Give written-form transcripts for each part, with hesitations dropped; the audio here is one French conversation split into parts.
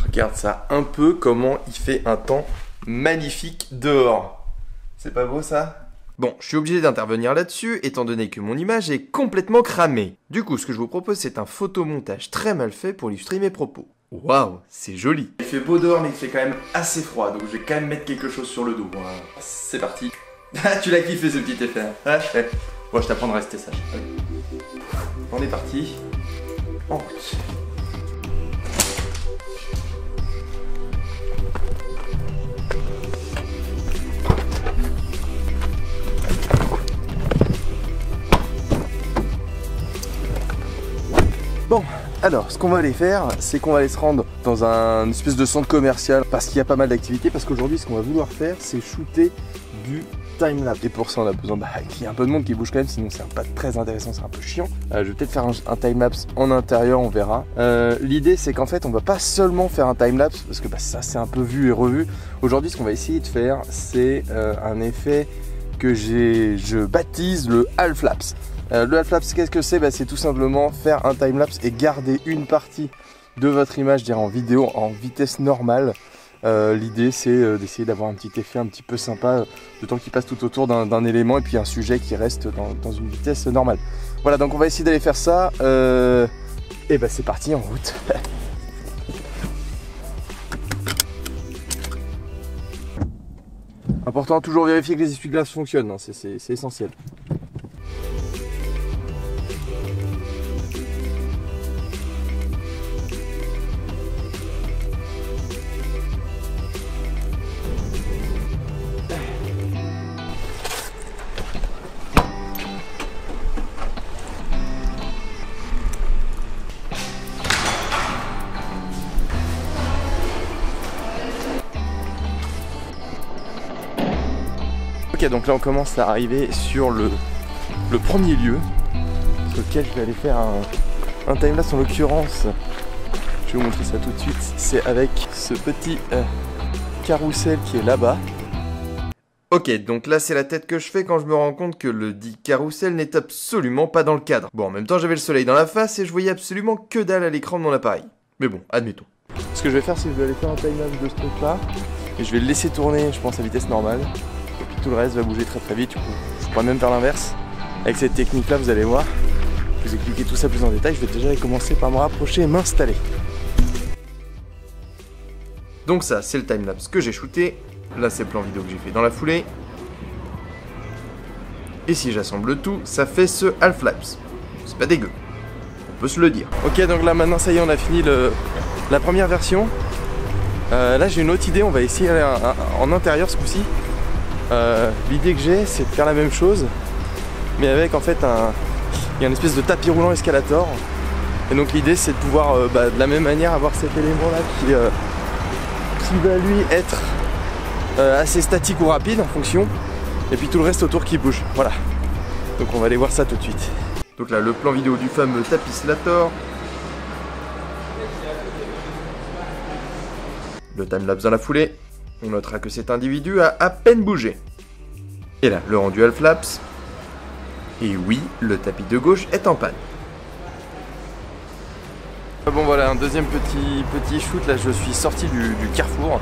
Regarde ça un peu comment il fait un temps magnifique dehors. C'est pas beau ça? Bon, je suis obligé d'intervenir là-dessus étant donné que mon image est complètement cramée. Du coup, ce que je vous propose, c'est un photomontage très mal fait pour illustrer mes propos. Waouh, c'est joli. Il fait beau dehors mais il fait quand même assez froid, donc je vais quand même mettre quelque chose sur le dos. Voilà. C'est parti. Ah, tu l'as kiffé ce petit effet. Ah, ouais. Bon, je t'apprends de rester sage. Allez. On est parti. En route. Bon, alors ce qu'on va aller faire, c'est qu'on va aller se rendre dans un espèce de centre commercial parce qu'il y a pas mal d'activités. Parce qu'aujourd'hui, ce qu'on va vouloir faire, c'est shooter du timelapse. Et pour ça, on a besoin qu'il y ait un peu de monde qui bouge quand même, sinon c'est pas très intéressant, c'est un peu chiant. Je vais peut-être faire un timelapse en intérieur, on verra. L'idée, c'est qu'en fait, on va pas seulement faire un timelapse parce que ça, c'est un peu vu et revu. Aujourd'hui, ce qu'on va essayer de faire, c'est un effet que je baptise le half-lapse. Le half-lapse, qu'est-ce que c'est? C'est tout simplement faire un timelapse et garder une partie de votre image, je dirais en vidéo, en vitesse normale. L'idée, c'est d'essayer d'avoir un petit effet un petit peu sympa, le temps qui passe tout autour d'un élément et puis un sujet qui reste dans une vitesse normale. Voilà, donc on va essayer d'aller faire ça. Et c'est parti, en route. Important, toujours vérifier que les essuie-glaces fonctionnent, hein, c'est essentiel. Ok, donc là on commence à arriver sur le premier lieu sur lequel je vais aller faire un timelapse. En l'occurrence, je vais vous montrer ça tout de suite, c'est avec ce petit carrousel qui est là-bas. Ok, donc là c'est la tête que je fais quand je me rends compte que le dit carrousel n'est absolument pas dans le cadre. Bon, en même temps j'avais le soleil dans la face et je voyais absolument que dalle à l'écran de mon appareil. Mais bon, admettons. Ce que je vais faire, c'est que je vais aller faire un timelapse de ce truc là et je vais le laisser tourner, je pense, à vitesse normale. Et puis tout le reste va bouger très très vite. Du coup, je pourrais même faire l'inverse. Avec cette technique là, vous allez voir. Je vais vous expliquer tout ça plus en détail. Je vais déjà commencer par me rapprocher et m'installer. Donc ça, c'est le timelapse que j'ai shooté. Là, c'est le plan vidéo que j'ai fait dans la foulée. Et si j'assemble tout, ça fait ce half-lapse. C'est pas dégueu. On peut se le dire. Ok, donc là maintenant, ça y est, on a fini la première version. Là, j'ai une autre idée. On va essayer d'aller en intérieur ce coup-ci. L'idée que j'ai, c'est de faire la même chose, mais avec en fait il y a une espèce de tapis roulant escalator. Et donc l'idée, c'est de pouvoir de la même manière avoir cet élément là qui va lui être assez statique ou rapide en fonction, et puis tout le reste autour qui bouge. Voilà, donc on va aller voir ça tout de suite. Donc là, le plan vidéo du fameux tapislator, le timelapse dans la foulée. On notera que cet individu a à peine bougé. Et là, le rendu half-lapse. Et oui, le tapis de gauche est en panne. Bon voilà, un deuxième petit shoot. Là, je suis sorti du Carrefour.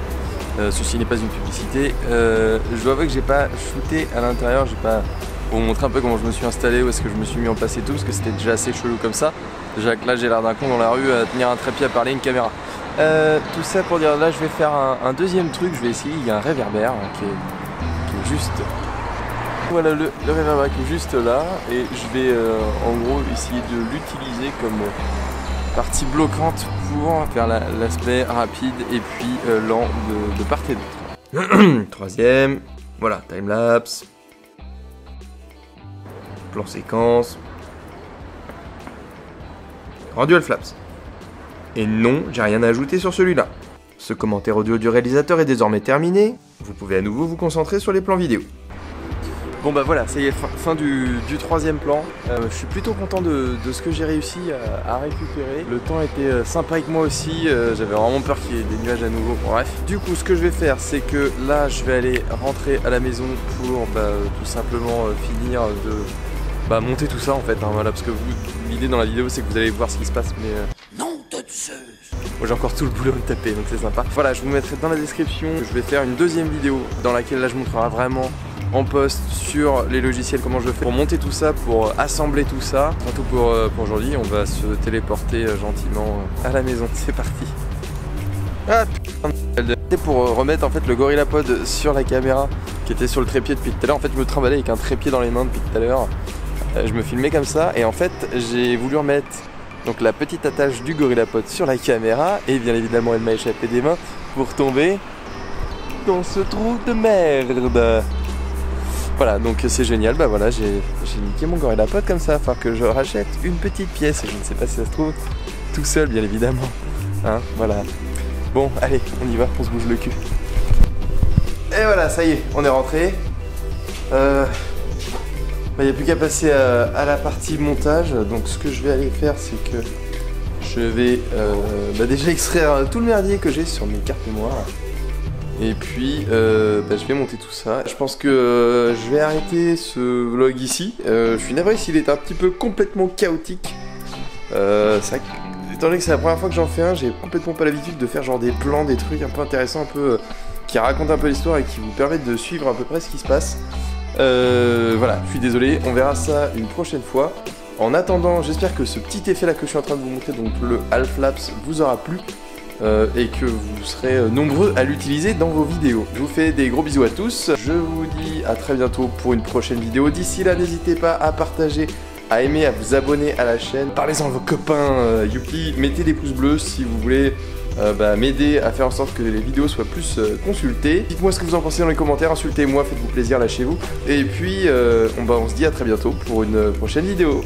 Ceci n'est pas une publicité. Je dois avouer que j'ai pas shooté à l'intérieur. J'ai pas... Pour vous montrer un peu comment je me suis installé, où est-ce que je me suis mis en place et tout, parce que c'était déjà assez chelou comme ça. Déjà que là, j'ai l'air d'un con dans la rue à tenir un trépied, à parler à une caméra. Tout ça pour dire, là je vais faire un deuxième truc, je vais essayer, il y a un réverbère qui est juste... Voilà le réverbère qui est juste là, et je vais en gros essayer de l'utiliser comme partie bloquante pour faire l'aspect rapide et puis lent de part et d'autre. Troisième, voilà, timelapse, plan séquence, rendu half-lapse. Et non, j'ai rien à ajouter sur celui-là. Ce commentaire audio du réalisateur est désormais terminé. Vous pouvez à nouveau vous concentrer sur les plans vidéo. Bon bah voilà, ça y est, fin du troisième plan. Je suis plutôt content de ce que j'ai réussi à récupérer. Le temps était sympa avec moi aussi, j'avais vraiment peur qu'il y ait des nuages à nouveau. Bref, du coup ce que je vais faire, c'est que là je vais aller rentrer à la maison pour tout simplement finir de monter tout ça en fait, hein, voilà, parce que l'idée dans la vidéo c'est que vous allez voir ce qui se passe, mais... Nom de Zeus! Moi j'ai encore tout le boulot à me taper, donc c'est sympa. Voilà, je vous mettrai dans la description, je vais faire une deuxième vidéo dans laquelle là je montrerai vraiment en post sur les logiciels, comment je fais pour monter tout ça, pour assembler tout ça. Surtout pour aujourd'hui, on va se téléporter gentiment à la maison. C'est parti. Ah putain, pour remettre en fait le GorillaPod sur la caméra qui était sur le trépied depuis tout à l'heure. En fait, je me trimballais avec un trépied dans les mains depuis tout à l'heure. Je me filmais comme ça et en fait, j'ai voulu remettre donc la petite attache du GorillaPod sur la caméra et bien évidemment, elle m'a échappé des mains pour tomber dans ce trou de merde. Voilà, donc c'est génial, bah voilà, j'ai niqué mon GorillaPod comme ça, il va falloir que je rachète une petite pièce, je ne sais pas si ça se trouve tout seul bien évidemment, hein, voilà. Bon, allez, on y va, on se bouge le cul. Et voilà, ça y est, on est rentré. Il n'y a plus qu'à passer à la partie montage, donc ce que je vais aller faire, c'est que je vais déjà extraire tout le merdier que j'ai sur mes cartes mémoire. Et puis je vais monter tout ça. Je pense que je vais arrêter ce vlog ici. Je suis navré s'il est un petit peu complètement chaotique. Étant donné que c'est la première fois que j'en fais un, j'ai complètement pas l'habitude de faire genre des plans, des trucs un peu intéressants, un peu qui racontent un peu l'histoire et qui vous permettent de suivre à peu près ce qui se passe. Voilà, je suis désolé, on verra ça une prochaine fois. En attendant, j'espère que ce petit effet là que je suis en train de vous montrer, donc le half-lapse, vous aura plu. Et que vous serez nombreux à l'utiliser dans vos vidéos. Je vous fais des gros bisous à tous, je vous dis à très bientôt pour une prochaine vidéo. D'ici là, n'hésitez pas à partager, à aimer, à vous abonner à la chaîne. Parlez-en à vos copains, youpi, mettez des pouces bleus si vous voulez m'aider à faire en sorte que les vidéos soient plus consultées. Dites-moi ce que vous en pensez dans les commentaires, insultez-moi, faites-vous plaisir, lâchez-vous. Et puis, on se dit à très bientôt pour une prochaine vidéo.